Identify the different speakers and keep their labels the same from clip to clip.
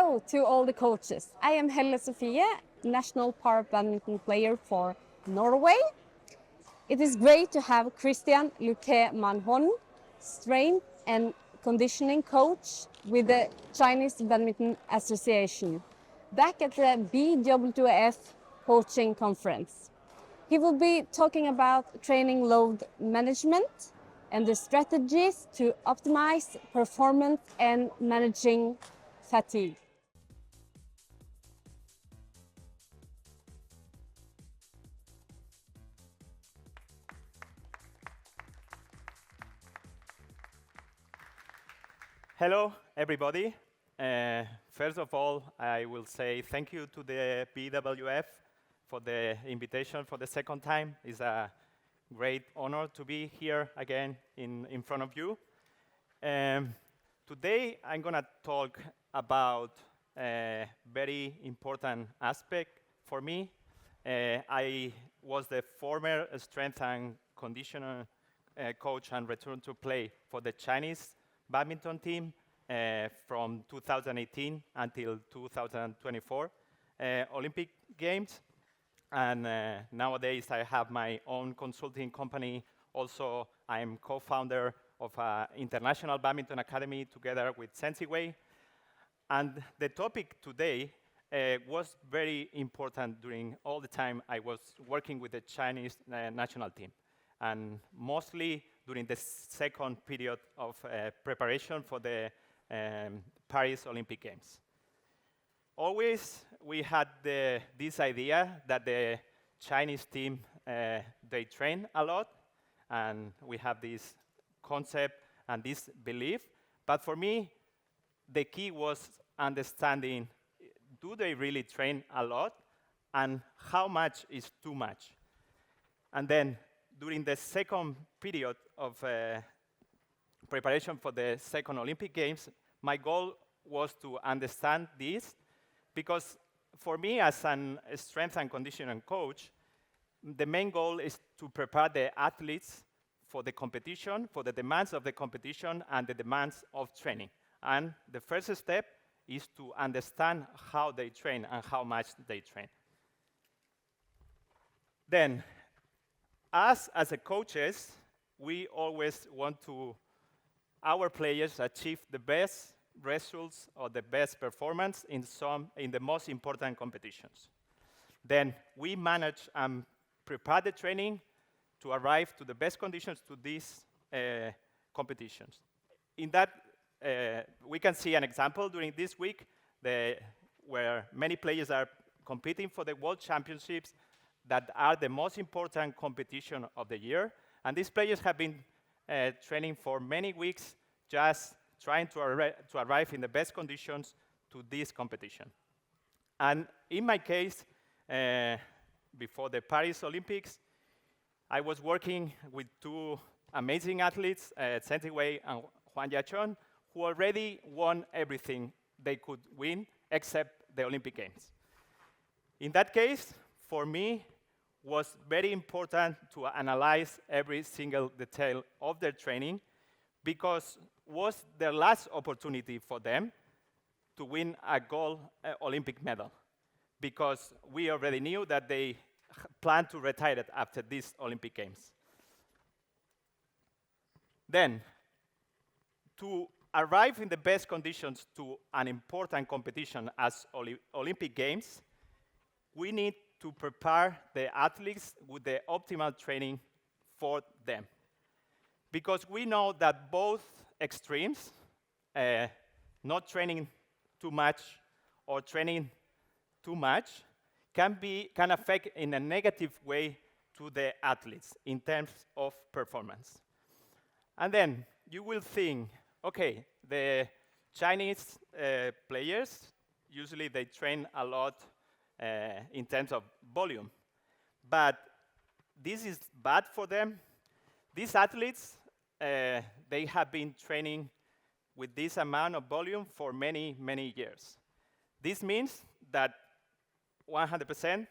Speaker 1: Hello to all the coaches. I am Helle Sofie, national para badminton player for Norway. It is great to have Cristian Luque Manjon, strength and conditioning coach with the Chinese Badminton Association, back at the BWF Coaching Conference. He will be talking about training load management and the strategies to optimize performance and managing fatigue.
Speaker 2: Hello, everybody. First of all, I will say thank you to the BWF for the invitation for the second time. It's a great honor to be here again in front of you. Today, I'm going to talk about a very important aspect for me. I was the former strength and conditioning coach and return to play for the Chinese badminton team from 2018 until 2024 Olympic Games. And nowadays I have my own consulting company. Also, I'm co-founder of an international badminton academy together with Sensiway. And the topic today was very important during all the time I was working with the Chinese national team, and mostly during the second period of preparation for the Paris Olympic Games. Always we had this idea that the Chinese team, they train a lot, and we have this concept and this belief. But for me, the key was understanding, do they really train a lot, and how much is too much? And then during the second period of preparation for the second Olympic Games, my goal was to understand this, because for me as a strength and conditioning coach, the main goal is to prepare the athletes for the competition, for the demands of the competition and the demands of training. And the first step is to understand how they train and how much they train. Then, as a coaches, we always want our players achieve the best results or the best performance in the most important competitions. Then we manage and prepare the training to arrive to the best conditions to these competitions. In that, we can see an example during this week where many players are competing for the World Championships that are the most important competition of the year. And these players have been training for many weeks, just trying to arrive in the best conditions to this competition. And in my case, before the Paris Olympics, I was working with two amazing athletes, Senti Wei and Huang Yachun, who already won everything they could win except the Olympic Games. In that case, for me, was very important to analyze every single detail of their training, because it was their last opportunity for them to win a gold Olympic medal, because we already knew that they planned to retire it after these Olympic Games. Then, to arrive in the best conditions to an important competition as Olympic Games, we need to prepare the athletes with the optimal training for them. Because we know that both extremes, not training too much or training too much, can affect in a negative way to the athletes in terms of performance. And then you will think, okay, the Chinese players, usually they train a lot in terms of volume. But this is bad for them. These athletes, they have been training with this amount of volume for many, many years. This means that 100%,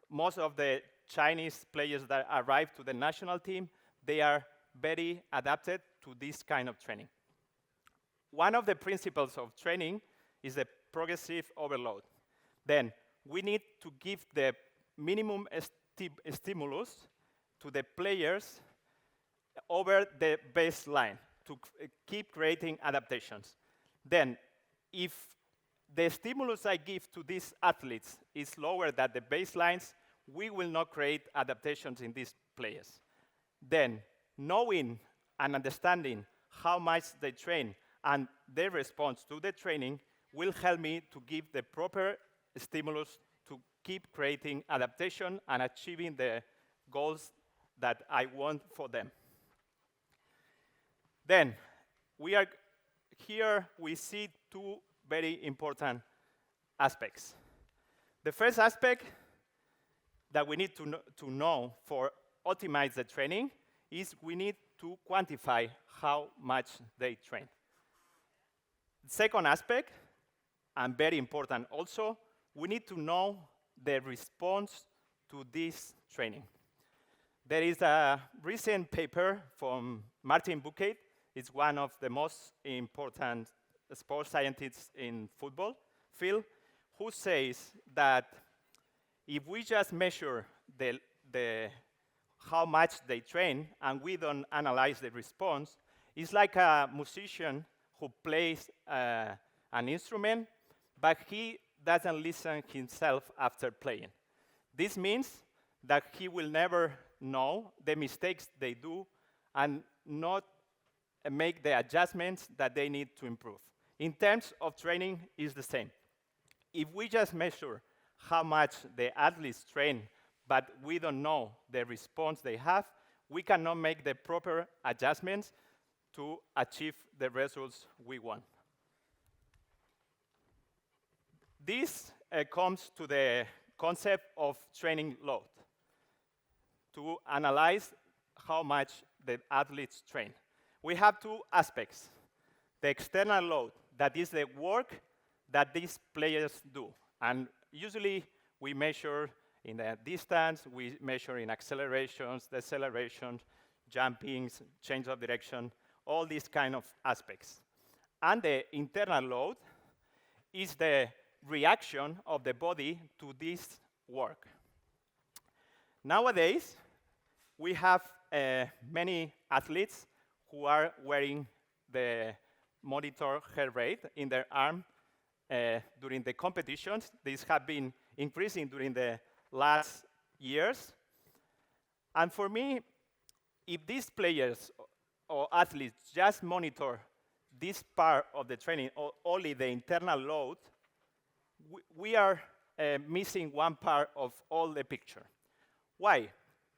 Speaker 2: most of the Chinese players that arrive to the national team, they are very adapted to this kind of training. One of the principles of training is the progressive overload. Then we need to give the minimum stimulus to the players over the baseline to keep creating adaptations. Then, if the stimulus I give to these athletes is lower than the baselines, we will not create adaptations in these players. Then, knowing and understanding how much they train and their response to the training will help me to give the proper stimulus to keep creating adaptation and achieving the goals that I want for them. Then, we see two very important aspects. The first aspect that we need to know for optimize the training is we need to quantify how much they train. The second aspect, and very important also, we need to know the response to this training. There is a recent paper from Martin Bucate. It's one of the most important sports scientists in football field, who says that if we just measure how much they train and we don't analyze the response, it's like a musician who plays an instrument, but he doesn't listen himself after playing. This means that he will never know the mistakes they do and not make the adjustments that they need to improve. In terms of training, it's the same. If we just measure how much the athletes train, but we don't know the response they have, we cannot make the proper adjustments to achieve the results we want. This comes to the concept of training load, to analyze how much the athletes train. We have two aspects. The external load, that is the work that these players do. And usually we measure in the distance, we measure in accelerations, decelerations, jumpings, change of direction, all these kind of aspects. And the internal load is the reaction of the body to this work. Nowadays, we have many athletes who are wearing the monitor heart rate in their arm during the competitions. These have been increasing during the last years. And for me, if these players or athletes just monitor this part of the training, or only the internal load, we are missing one part of all the picture. Why?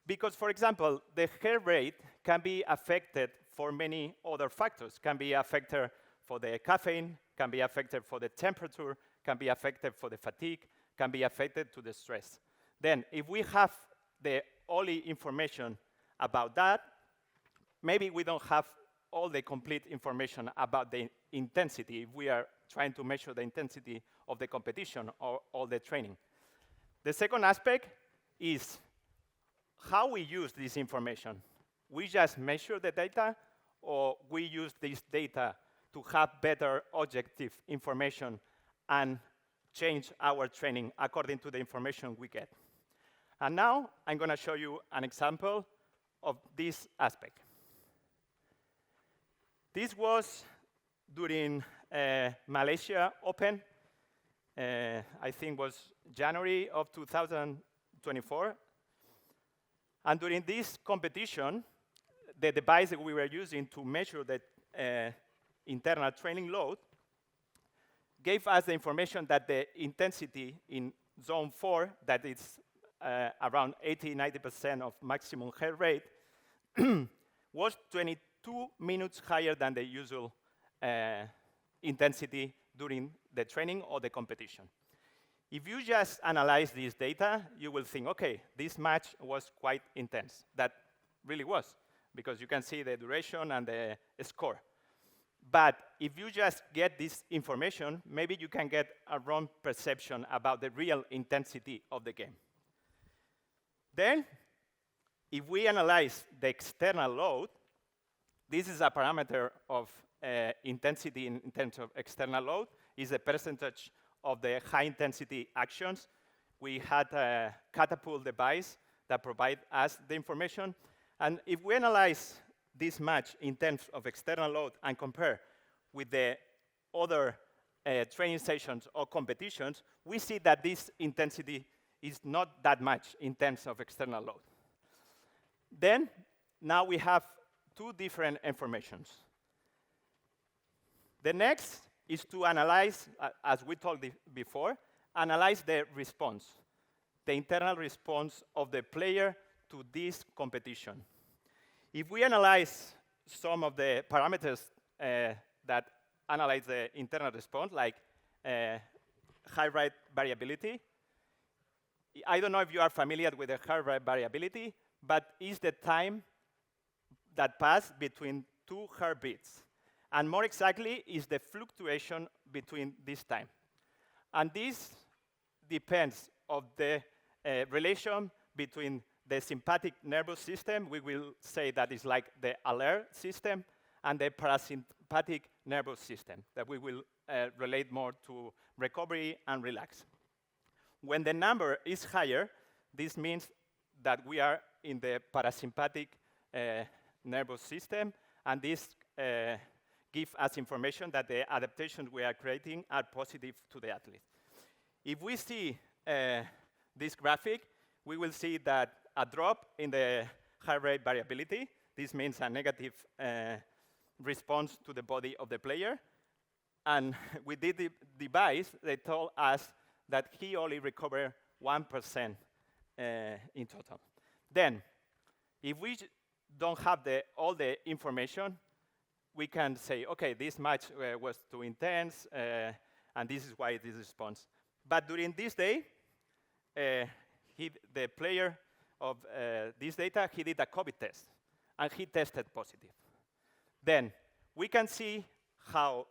Speaker 2: Because, for example, the heart rate can be affected for many other factors. Can be affected for the caffeine, can be affected for the temperature, can be affected for the fatigue, can be affected to the stress. Then, if we have the only information about that, maybe we don't have all the complete information about the intensity if we are trying to measure the intensity of the competition or all the training. The second aspect is how we use this information. We just measure the data, or we use this data to have better objective information and change our training according to the information we get. And now I'm going to show you an example of this aspect. This was during Malaysia Open, I think was January of 2024. And during this competition, the device that we were using to measure the internal training load gave us the information that the intensity in zone 4, that is around 80–90% of maximum heart rate, was 22 minutes higher than the usual intensity during the training or the competition. If you just analyze this data, you will think, okay, this match was quite intense. That really was, because you can see the duration and the score. But if you just get this information, maybe you can get a wrong perception about the real intensity of the game. Then, if we analyze the external load, this is a parameter of intensity in terms of external load. is the percentage of the high-intensity actions. We had a catapult device that provides us the information. And if we analyze this match in terms of external load and compare with the other training sessions or competitions, we see that this intensity is not that much in terms of external load. Then, now we have two different informations. The next is to analyze, as we told before, analyze the response, the internal response of the player to this competition. If we analyze some of the parameters that analyze the internal response, like heart rate variability, I don't know if you are familiar with the heart rate variability, but it's the time that passes between two heartbeats. And more exactly, is the fluctuation between this time. And this depends on the relation between the sympathetic nervous system, we will say that is like the alert system, and the parasympathetic nervous system, that we will relate more to recovery and relax. When the number is higher, this means that we are in the parasympathetic nervous system, and this gives us information that the adaptations we are creating are positive to the athlete. If we see this graphic, we will see that a drop in the heart rate variability, this means a negative response to the body of the player. And with this device, they told us that he only recovered 1% in total. Then, if we don't have all the information, we can say, okay, this match was too intense, and this is why this response. But during this day, the player of this data, he did a COVID test, and he tested positive. Then we can see how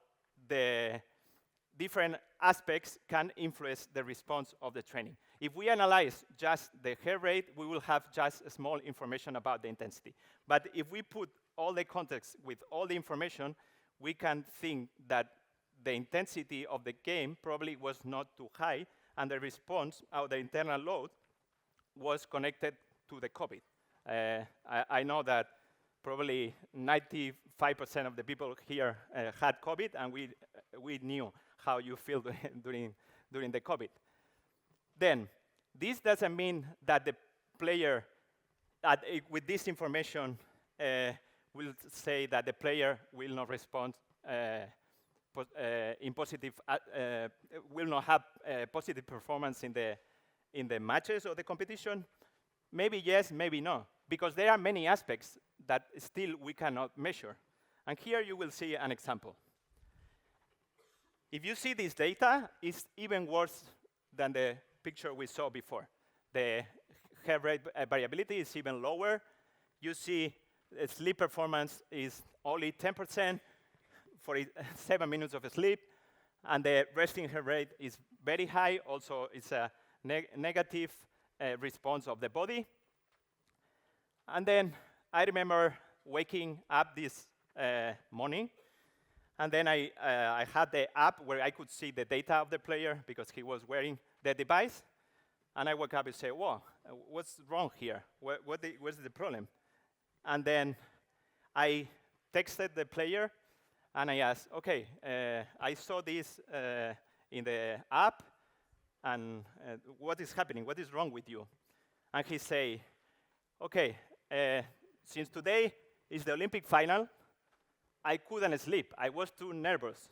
Speaker 2: the different aspects can influence the response of the training. If we analyze just the heart rate, we will have just small information about the intensity. But if we put all the context with all the information, we can think that the intensity of the game probably was not too high, and the response of the internal load was connected to the COVID. I know that probably 95% of the people here had COVID, and we knew how you feel during the COVID. Then, this doesn't mean that the player, with this information, will say that the player will not respond in positive, will not have positive performance in the matches or the competition. Maybe yes, maybe no, because there are many aspects that still we cannot measure. And here you will see an example. If you see this data, it's even worse than the picture we saw before. The heart rate variability is even lower. You see sleep performance is only 10% for 7 minutes of sleep, and the resting heart rate is very high. Also, it's a negative response of the body. And then I remember waking up this morning, and then I had the app where I could see the data of the player because he was wearing the device. And I woke up and said, whoa, what's wrong here? What's the problem? And then I texted the player, and I asked, okay, I saw this in the app, and what is happening? What is wrong with you? And he said, okay, since today is the Olympic final, I couldn't sleep. I was too nervous.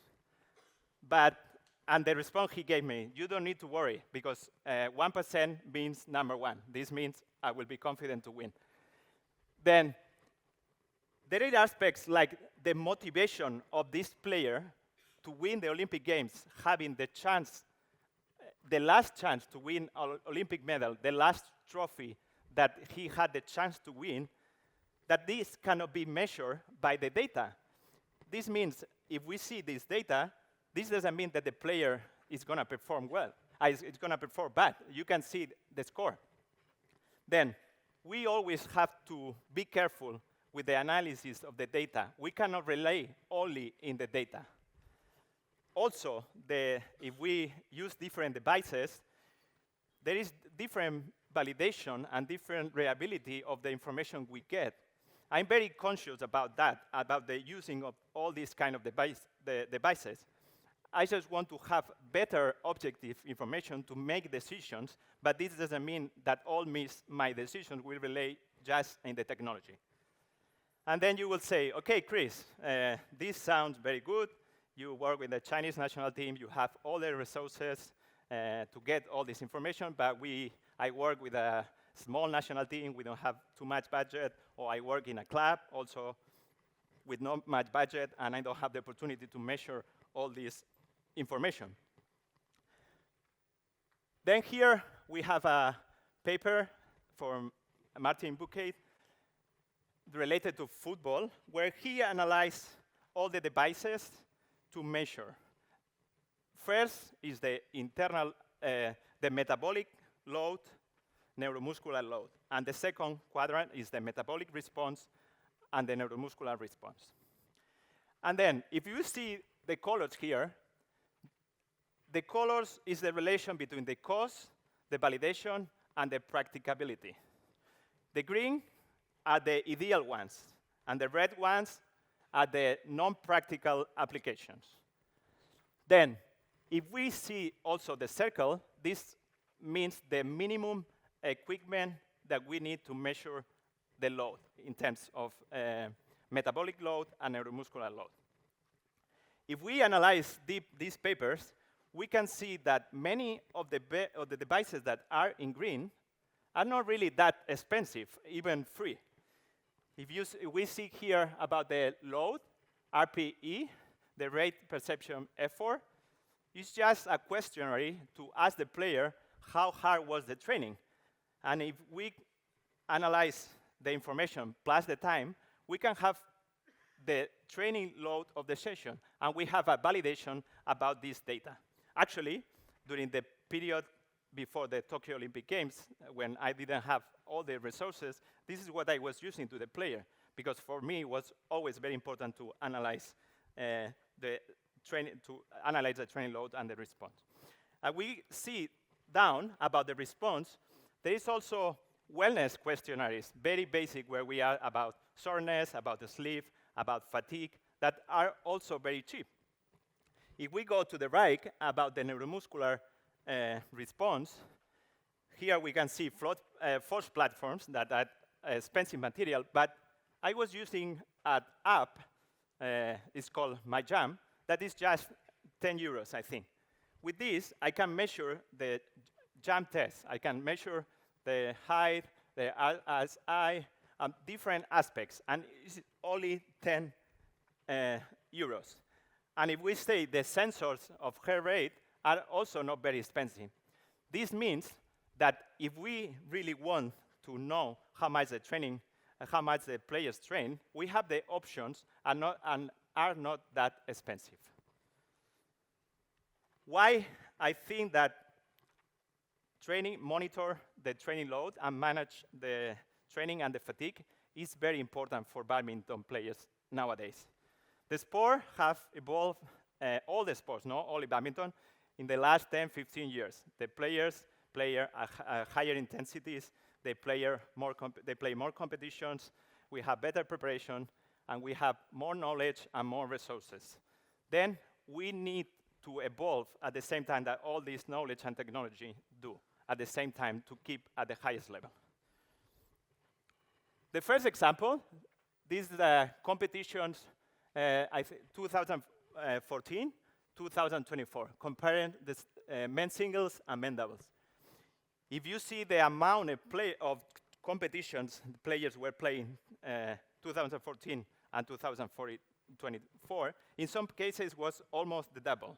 Speaker 2: And the response he gave me, you don't need to worry, because 1% means number one. This means I will be confident to win. Then there are aspects like the motivation of this player to win the Olympic Games, having the chance, the last chance to win an Olympic medal, the last trophy that he had the chance to win, that this cannot be measured by the data. This means if we see this data, this doesn't mean that the player is going to perform well. It's going to perform bad. You can see the score. Then we always have to be careful with the analysis of the data. We cannot rely only in the data. Also, if we use different devices, there is different validation and different reliability of the information we get. I'm very conscious about that, about the using of all these kind of devices. I just want to have better objective information to make decisions, but this doesn't mean that all my decisions will relate just in the technology. And then you will say, okay, Chris, this sounds very good. You work with the Chinese national team. You have all the resources to get all this information, but I work with a small national team. We don't have too much budget, or I work in a club also with not much budget, and I don't have the opportunity to measure all this information. Then here we have a paper from Martin Bouquet related to football, where he analyzed all the devices to measure. First is the internal, the metabolic load, neuromuscular load. And the second quadrant is the metabolic response and the neuromuscular response. And then, if you see the colors here, the colors is the relation between the cost, the validation, and the practicability. The green are the ideal ones, and the red ones are the non-practical applications. Then, if we see also the circle, this means the minimum equipment that we need to measure the load in terms of metabolic load and neuromuscular load. If we analyze these papers, we can see that many of the devices that are in green are not really that expensive, even free. If we see here about the load, RPE, the rate perception effort, it's just a questionnaire to ask the player how hard was the training. And if we analyze the information plus the time, we can have the training load of the session, and we have a validation about this data. Actually, during the period before the Tokyo Olympic Games, when I didn't have all the resources, this is what I was using to the player, because for me it was always very important to analyze the training load and the response. We see down about the response, there is also wellness questionnaires, very basic, where we are about soreness, about the sleep, about fatigue, that are also very cheap. If we go to the right about the neuromuscular response, here we can see force platforms that are expensive material, but I was using an app, it's called My Jam, that is just 10 euros, I think. With this, I can measure the jam test. I can measure the height, the RSI, different aspects, and it's only 10 euros. And if we say the sensors of heart rate are also not very expensive, this means that if we really want to know how much the players train, we have the options and are not that expensive. Why I think that monitor the training load and manage the training and the fatigue is very important for badminton players nowadays. The sport have evolved, all the sports, not only badminton, in the last 10, 15 years. The players play at higher intensities, they play more competitions, we have better preparation, and we have more knowledge and more resources. Then we need to evolve at the same time that all this knowledge and technology do, at the same time to keep at the highest level. The first example, these are the competitions, 2014, 2024, comparing the men's singles and men's doubles. If you see the amount of competitions the players were playing 2014 and 2024, in some cases was almost the double.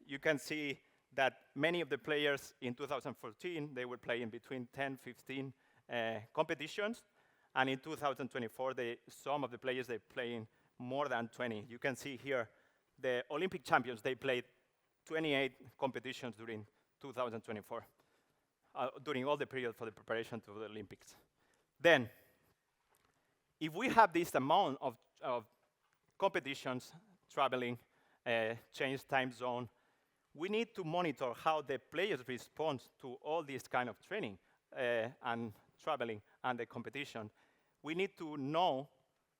Speaker 2: You can see that many of the players in 2014, they were playing between 10, 15 competitions, and in 2024, some of the players, they're playing more than 20. You can see here the Olympic champions, they played 28 competitions during 2024, during all the period for the preparation to the Olympics. Then, if we have this amount of competitions traveling change time zone. We need to monitor how the players respond to all this kind of training and traveling and the competition. We need to know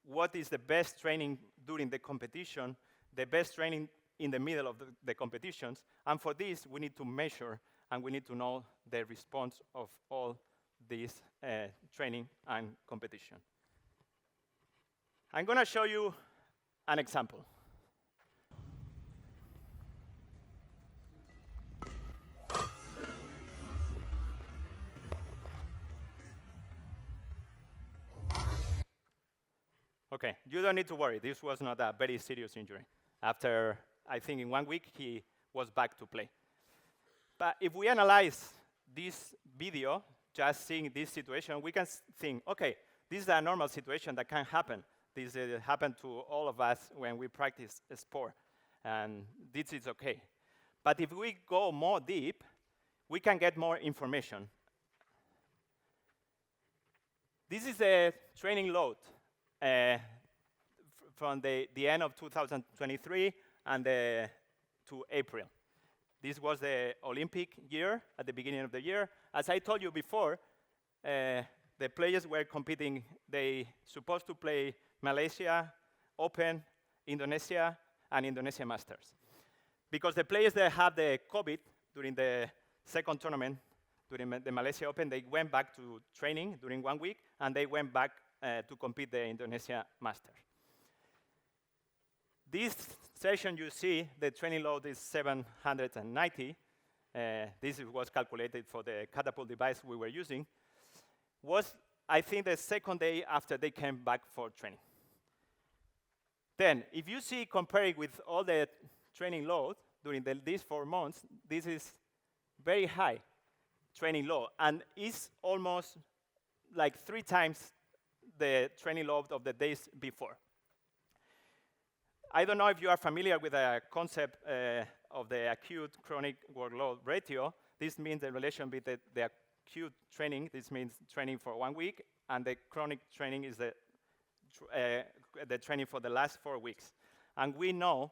Speaker 2: what is the best training during the competition, the best training in the middle of the competitions, and for this, we need to measure and we need to know the response of all this training and competition. I'm going to show you an example. Okay, you don't need to worry. This was not a very serious injury. After, I think, in 1 week, he was back to play. But if we analyze this video, just seeing this situation, we can think, okay, this is a normal situation that can happen. This happened to all of us when we practice a sport, and this is okay. But if we go more deep, we can get more information. This is a training load from the end of 2023 and to April. This was the Olympic year, at the beginning of the year. As I told you before, the players were competing. They supposed to play Malaysia Open, Indonesia, and Indonesia Masters. Because the players that had the COVID during the second tournament, during the Malaysia Open, they went back to training during 1 week, and they went back to compete the Indonesia Masters. This session you see, the training load is 790. This was calculated for the catapult device we were using. Was, I think, the second day after they came back for training. Then, if you see, comparing with all the training load during these 4 months, this is very high training load, and it's almost like 3 times the training load of the days before. I don't know if you are familiar with the concept of the acute-chronic workload ratio. This means the relation between the acute training, this means training for 1 week, and the chronic training is the training for the last 4 weeks. And we know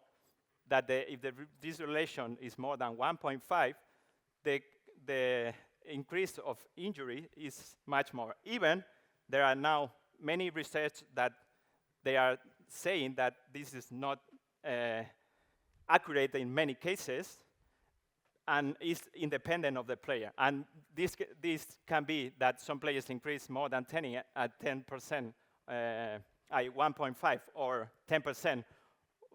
Speaker 2: that if this relation is more than 1.5, the increase of injury is much more. Even there are now many research that they are saying that this is not accurate in many cases and is independent of the player. And this can be that some players increase more than 10%, 1.5 or 10%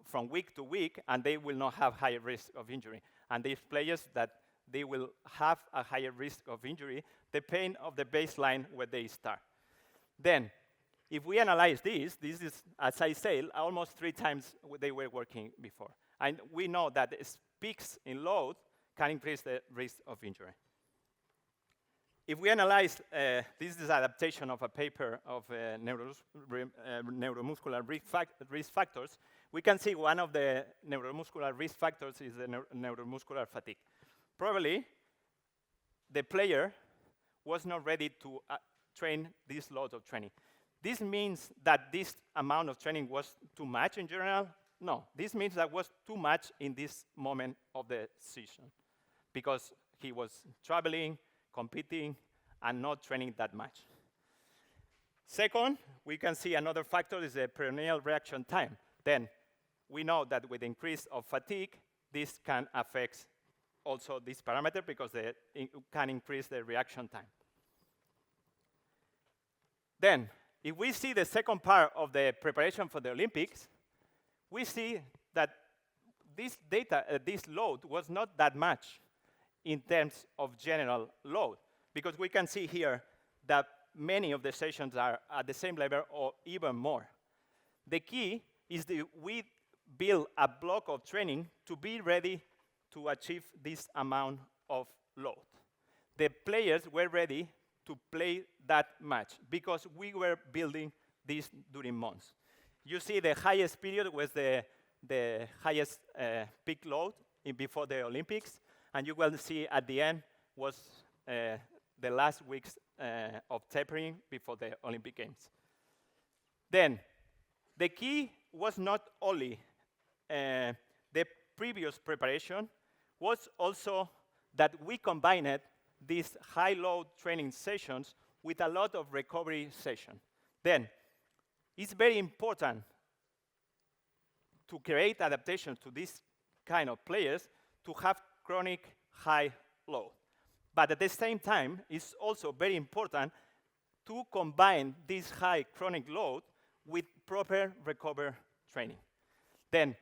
Speaker 2: from week to week, and they will not have higher risk of injury. And these players that they will have a higher risk of injury, depending of the baseline where they start. Then, if we analyze this is, as I said, almost 3 times what they were working before. And we know that peaks in load can increase the risk of injury. If we analyze, this is adaptation of a paper of neuromuscular risk factors, we can see one of the neuromuscular risk factors is the neuromuscular fatigue. Probably, the player was not ready to train this load of training. This means that this amount of training was too much in general? No, this means that was too much in this moment of the season because he was traveling, competing, and not training that much. Second, we can see another factor is the perennial reaction time. Then we know that with increase of fatigue, this can affect also this parameter because it can increase the reaction time. Then, if we see the second part of the preparation for the Olympics, we see that this data, this load was not that much in terms of general load, because we can see here that many of the sessions are at the same level or even more. The key is that we build a block of training to be ready to achieve this amount of load. The players were ready to play that match because we were building this during months. You see the highest period was the highest peak load before the Olympics, and you will see at the end was the last weeks of tapering before the Olympic Games. Then, the key was not only the previous preparation was also that we combined these high-load training sessions with a lot of recovery sessions. Then, it's very important to create adaptation to these kind of players to have chronic high load. But at the same time, it's also very important to combine this high chronic load with proper recovery training. Then,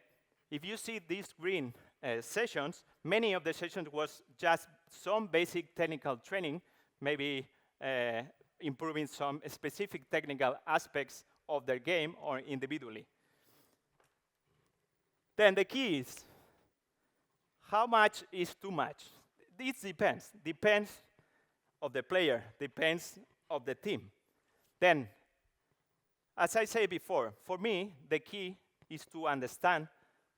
Speaker 2: if you see these green sessions, many of the sessions was just some basic technical training, maybe improving some specific technical aspects of their game or individually. Then the key is, how much is too much? This depends of the player, depends of the team. Then, as I said before, for me, the key is to understand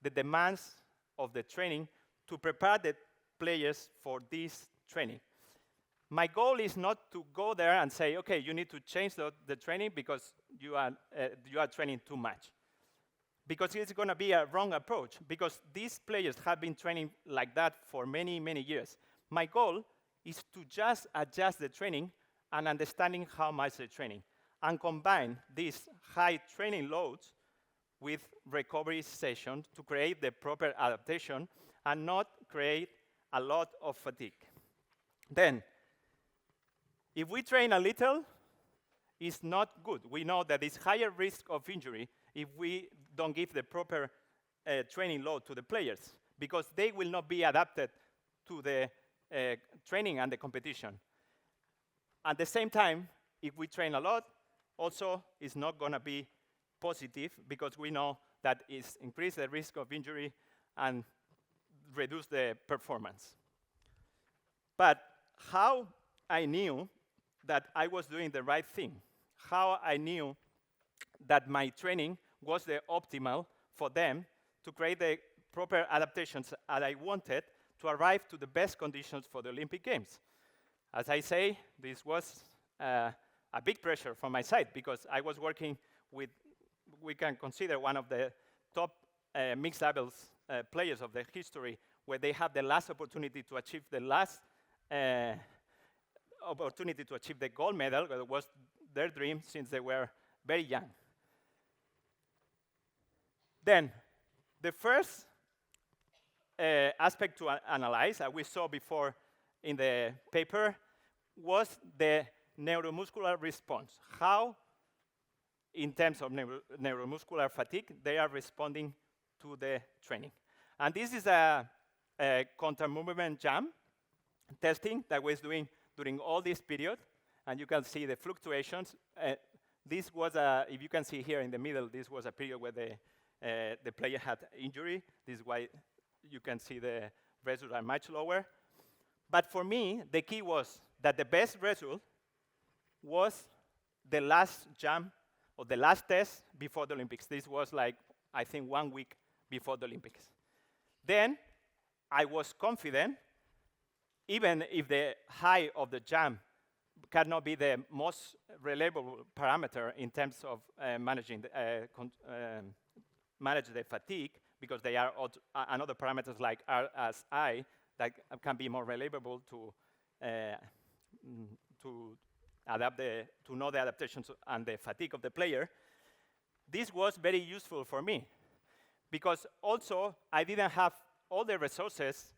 Speaker 2: the demands of the training to prepare the players for this training. My goal is not to go there and say, okay, you need to change the training because you are training too much. Because it's going to be a wrong approach, because these players have been training like that for many, many years. My goal is to just adjust the training and understanding how much the training, and combine these high training loads with recovery sessions to create the proper adaptation and not create a lot of fatigue. Then, if we train a little, it's not good. We know that it's higher risk of injury if we don't give the proper training load to the players, because they will not be adapted to the training and the competition. At the same time, if we train a lot, also it's not going to be positive, because we know that it's increase the risk of injury and reduce the performance. But how I knew that I was doing the right thing, how I knew that my training was the optimal for them to create the proper adaptations that I wanted to arrive to the best conditions for the Olympic Games. As I say, this was a big pressure from my side, because I was working with, we can consider one of the top mixed doubles players of the history, where they had the last opportunity to achieve the last opportunity to achieve the gold medal. It was their dream since they were very young. Then, the first aspect to analyze, as we saw before in the paper, was the neuromuscular response. How, in terms of neuromuscular fatigue, they are responding to the training. And this is a counter-movement jump testing that was doing during all this period, and you can see the fluctuations. This was if you can see here in the middle, this was a period where the player had injury. This is why you can see the results are much lower. But for me, the key was that the best result was the last jump, or the last test before the Olympics. This was like, I think, 1 week before the Olympics. Then, I was confident, even if the height of the jump cannot be the most reliable parameter in terms of managing manage the fatigue, because they are another parameters like RSI that can be more reliable to adapt to know the adaptations and the fatigue of the player. This was very useful for me, because also I didn't have all the resources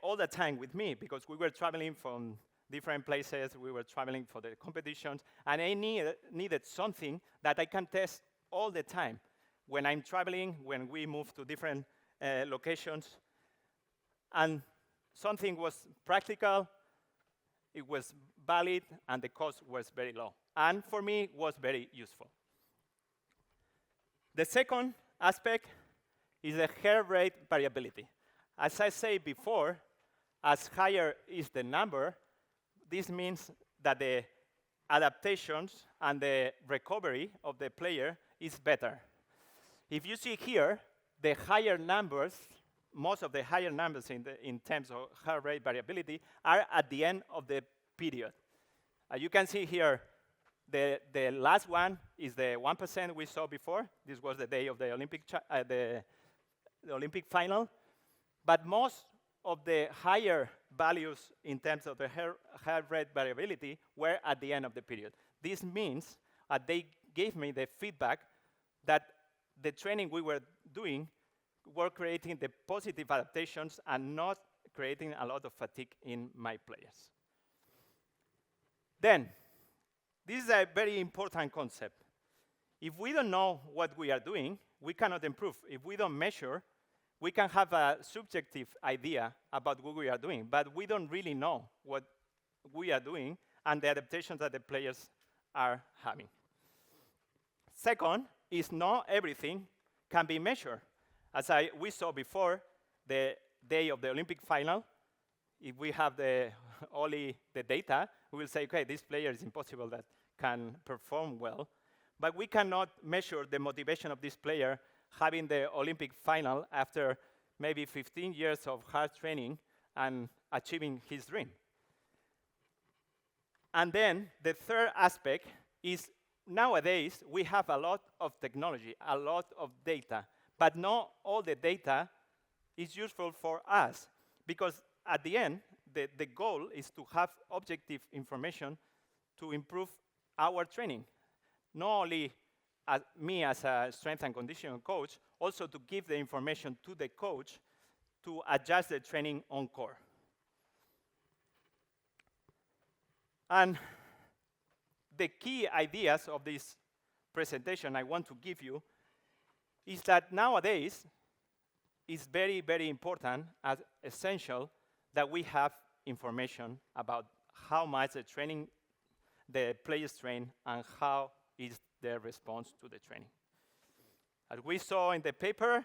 Speaker 2: all the time with me, because we were traveling from different places, we were traveling for the competitions, and I needed something that I can test all the time. When I'm traveling, when we move to different locations, and something was practical, it was valid, and the cost was very low. And for me, was very useful. The second aspect is the heart rate variability. As I said before, as higher is the number, this means that the adaptations and the recovery of the player is better. If you see here, the higher numbers, most of the higher numbers in terms of heart rate variability are at the end of the period. You can see here, the last one is the 1% we saw before. This was the day of the Olympic final. But most of the higher values in terms of the heart rate variability were at the end of the period. This means they gave me the feedback that the training we were doing were creating the positive adaptations and not creating a lot of fatigue in my players. Then, this is a very important concept. If we don't know what we are doing, we cannot improve. If we don't measure, we can have a subjective idea about what we are doing, but we don't really know what we are doing and the adaptations that the players are having. Second is not everything can be measured. As we saw before, the day of the Olympic final, if we have only the data, we will say, okay, this player is impossible that can perform well. But we cannot measure the motivation of this player having the Olympic final after maybe 15 years of hard training and achieving his dream. And then the third aspect is nowadays we have a lot of technology, a lot of data, but not all the data is useful for us, because at the end, the goal is to have objective information to improve our training. Not only me as a strength and conditioning coach, also to give the information to the coach to adjust the training on core. And the key ideas of this presentation I want to give you is that nowadays it's very, very important and essential that we have information about how much the players train and how is their response to the training. As we saw in the paper,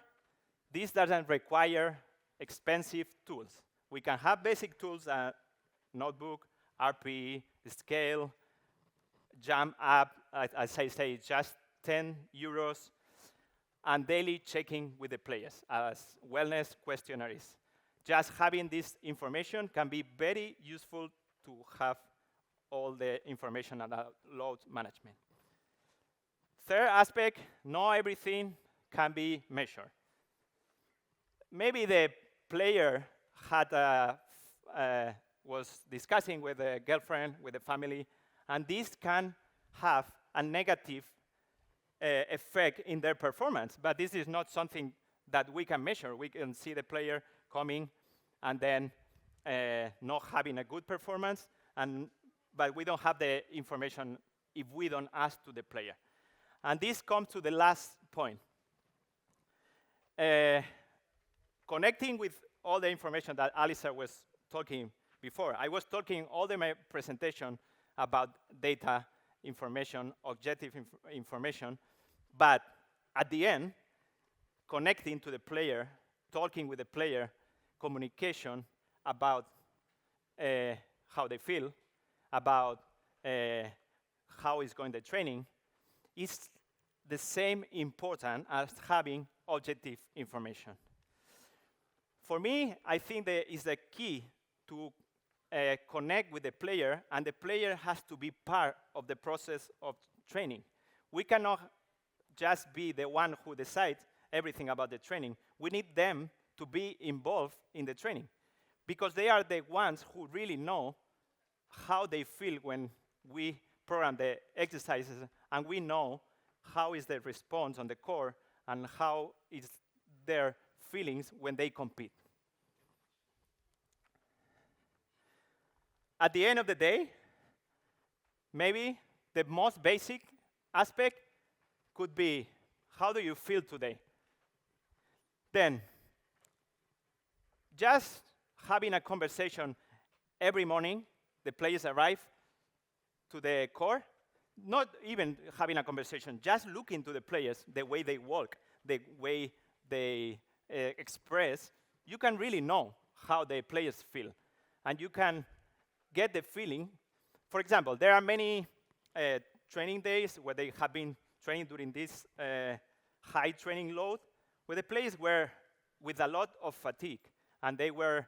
Speaker 2: this doesn't require expensive tools. We can have basic tools, notebook, RPE, scale, jump up, as I say, just 10 euros, and daily checking with the players as wellness questionnaires. Just having this information can be very useful to have all the information about load management. Third aspect, not everything can be measured. Maybe the player was discussing with a girlfriend, with a family, and this can have a negative effect in their performance, but this is not something that we can measure. We can see the player coming and then not having a good performance, but we don't have the information if we don't ask to the player. And this comes to the last point. Connecting with all the information that Alisa was talking before. I was talking all my presentation about data, information, objective information, but at the end, connecting to the player, talking with the player, communication about how they feel, about how is going the training, is the same important as having objective information. For me, I think that is the key to connect with the player, and the player has to be part of the process of training. We cannot just be the one who decides everything about the training. We need them to be involved in the training, because they are the ones who really know how they feel when we program the exercises, and we know how is the response on the core and how is their feelings when they compete. At the end of the day, maybe the most basic aspect could be, how do you feel today? Then, just having a conversation every morning, the players arrive to the core, not even having a conversation, just looking to the players, the way they walk, the way they express, you can really know how the players feel. And you can get the feeling. For example, there are many training days where they have been training during this high training load, where the players were with a lot of fatigue, and they were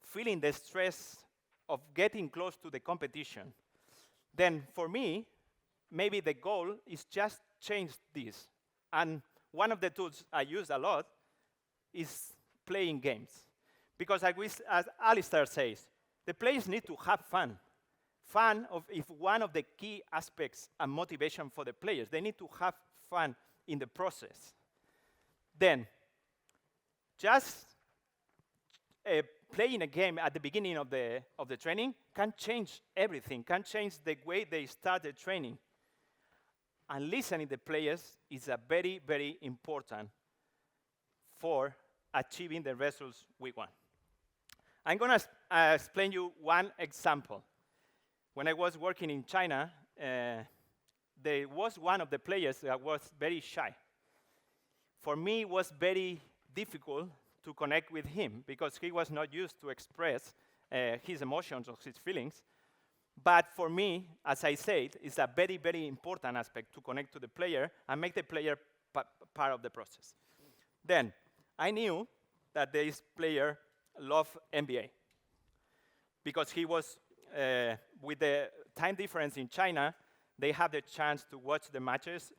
Speaker 2: feeling the stress of getting close to the competition. Then for me, maybe the goal is just change this. And one of the tools I use a lot is playing games. Because as Alistair says, the players need to have fun. Fun is one of the key aspects and motivation for the players. They need to have fun in the process. Then, just playing a game at the beginning of the training can change everything, can change the way they start the training. And listening to the players is a very, very important for achieving the results we want. I'm going to explain you one example. When I was working in China, there was one of the players that was very shy. For me, it was very difficult to connect with him because he was not used to express his emotions or his feelings. But for me, as I said, it's a very, very important aspect to connect to the player and make the player part of the process. Then, I knew that this player loved NBA because he was, with the time difference in China, they had the chance to watch the matches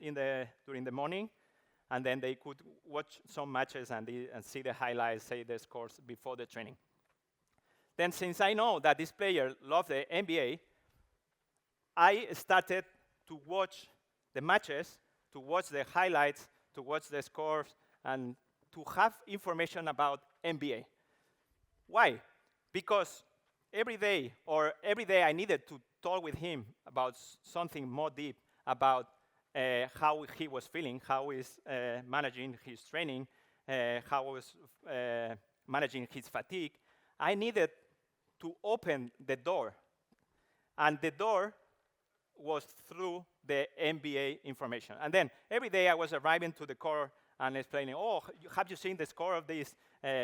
Speaker 2: during the morning, and then they could watch some matches and see the highlights, say the scores before the training. Then since I know that this player loved the NBA, I started to watch the matches, to watch the highlights, to watch the scores, and to have information about NBA. Why? Because every day I needed to talk with him about something more deep, about how he was feeling, how he's managing his training, how he was managing his fatigue. I needed to open the door. And the door was through the NBA information. And then every day I was arriving to the court and explaining, oh, have you seen the score of this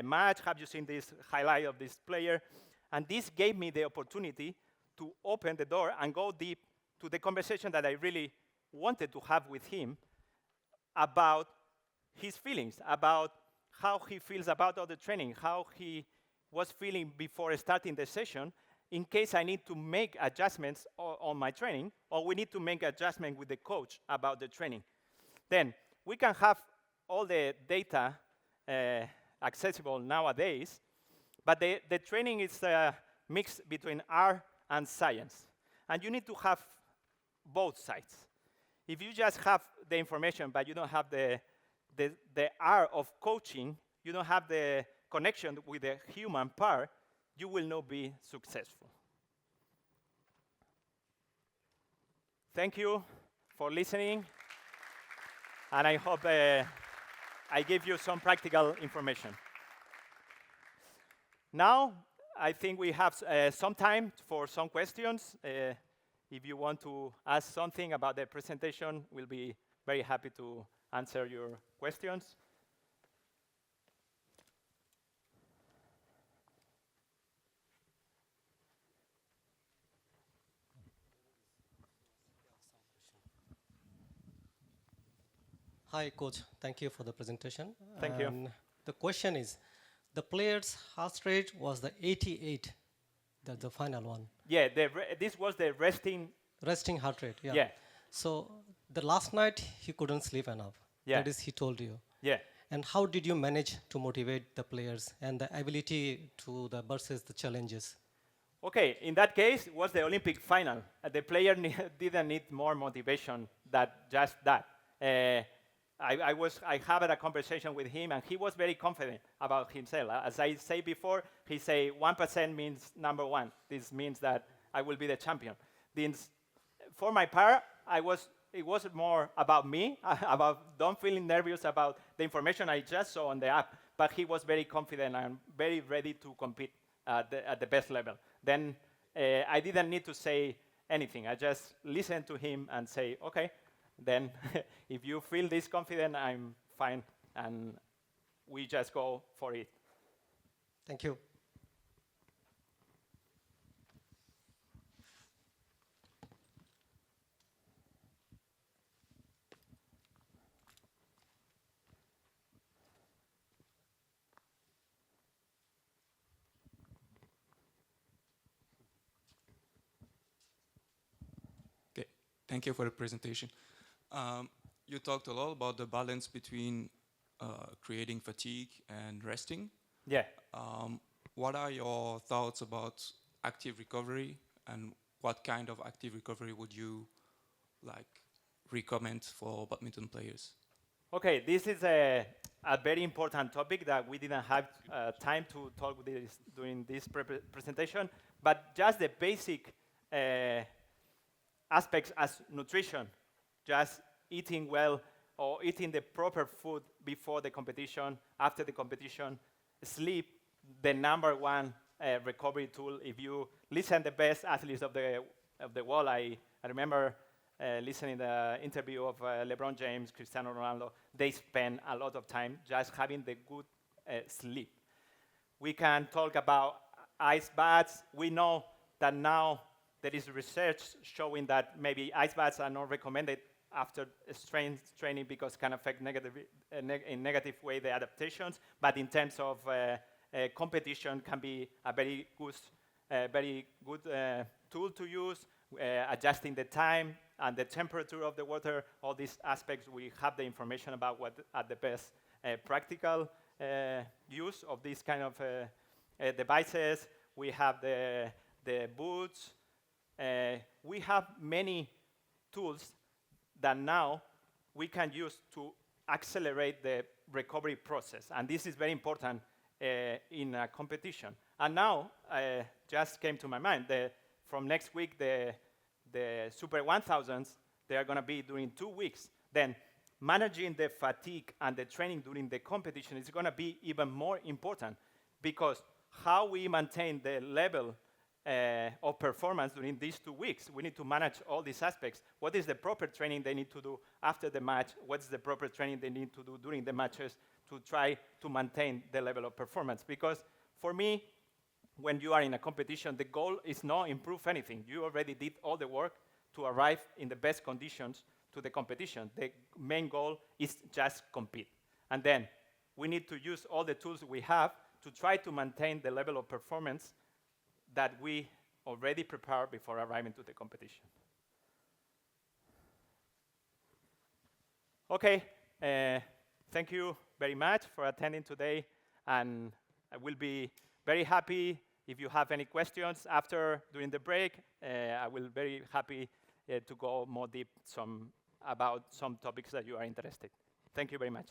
Speaker 2: match? Have you seen this highlight of this player? And this gave me the opportunity to open the door and go deep to the conversation that I really wanted to have with him about his feelings, about how he feels about all the training, how he was feeling before starting the session, in case I need to make adjustments on my training, or we need to make adjustment with the coach about the training. Then we can have all the data accessible nowadays, but the training is a mix between art and science. And you need to have both sides. If you just have the information, but you don't have the art of coaching, you don't have the connection with the human part, you will not be successful. Thank you for listening, and I hope I gave you some practical information. Now, I think we have some time for some questions. If you want to ask something about the presentation, we'll be very happy to answer your questions.
Speaker 3: Hi, Coach. Thank you for the presentation.
Speaker 2: Thank you.
Speaker 3: The question is, the player's heart rate was the 88, the final one.
Speaker 2: Yeah, this was the resting
Speaker 3: Heart rate, yeah.
Speaker 2: Yeah.
Speaker 3: So the last night, he couldn't sleep enough.
Speaker 2: Yeah.
Speaker 3: That is, he told you.
Speaker 2: Yeah.
Speaker 3: And how did you manage to motivate the players and the ability to versus the challenges?
Speaker 2: Okay, in that case, it was the Olympic final. The player didn't need more motivation than just that. I had a conversation with him, and he was very confident about himself. As I said before, he said 1% means number one. This means that I will be the champion. For my part, it was more about me, about don't feeling nervous about the information I just saw on the app. But he was very confident and very ready to compete at the best level. Then I didn't need to say anything. I just listened to him and say, okay, then if you feel this confident, I'm fine, and we just go for it.
Speaker 3: Thank you.
Speaker 4: Okay, thank you for the presentation. You talked a lot about the balance between creating fatigue and resting.
Speaker 2: Yeah.
Speaker 4: What are your thoughts about active recovery, and what kind of active recovery would you recommend for badminton players?
Speaker 2: Okay, this is a very important topic that we didn't have time to talk with this during this presentation, but just the basic aspects as nutrition, just eating well or eating the proper food before the competition, after the competition, sleep, the number one recovery tool. If you listen to the best athletes of the world, I remember listening to the interview of LeBron James, Cristiano Ronaldo, they spend a lot of time just having the good sleep. We can talk about ice baths. We know that now there is research showing that maybe ice baths are not recommended after strength training because can affect in negative way the adaptations, but in terms of competition can be a very good tool to use, adjusting the time and the temperature of the water, all these aspects, we have the information about what are the best practical use of these kind of devices. We have the boots. We have many tools that now we can use to accelerate the recovery process. And this is very important in a competition. And now, just came to my mind, from next week, the Super 1000s, they are going to be during 2 weeks. Then managing the fatigue and the training during the competition is going to be even more important, because how we maintain the level of performance during these 2 weeks, we need to manage all these aspects. What is the proper training they need to do after the match? What's the proper training they need to do during the matches to try to maintain the level of performance? Because for me, when you are in a competition, the goal is not improve anything. You already did all the work to arrive in the best conditions to the competition. The main goal is just compete. And then we need to use all the tools we have to try to maintain the level of performance that we already prepared before arriving to the competition. Okay, thank you very much for attending today, and I will be very happy if you have any questions during the break. I will be very happy to go more deep about some topics that you are interested. Thank you very much.